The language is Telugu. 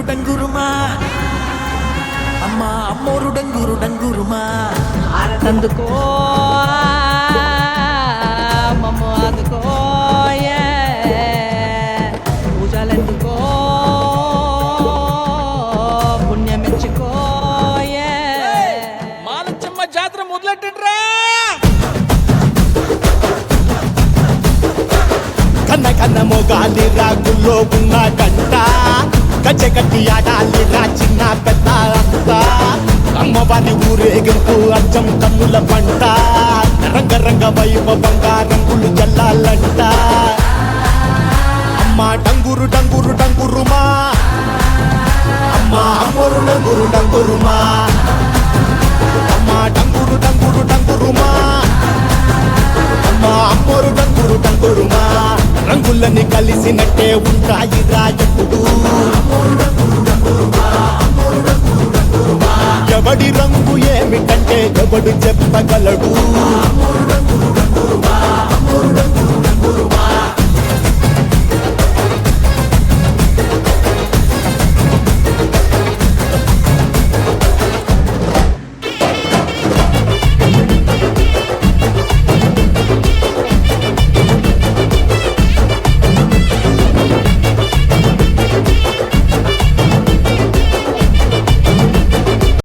డంగురుమా అమ్మా అమ్మోరు డంగురుమా ఆరతందుకో మమ్మ అందుకో పూజలెందుకో పుణ్యమెచ్చుకో మానచ్చమ్మ జాతర మొదలెట్టండ్రా. కన్న కన్న మొగాలి రాగుల్లో ఉన్న గంట గజ్జగట్టి ఆడాలిరా చిన్న పెద్ద అంతా అమ్మవారి ఊరేగింపు అచ్చం కన్నుల పంట రంగరంగ వైభవంగా రంగులు జల్లాలంట అమ్మ డంగురుమా అమ్మ అమ్మోరు డంగురుమా అమ్మ డంగురుమా అమ్మ అమ్మోరు డంగురుమా రంగులని కలిసినట్టే ఉంటాయి రాజపుడు ఎవడి రంగు ఏమిటంటే ఎవడు చెప్పగలడు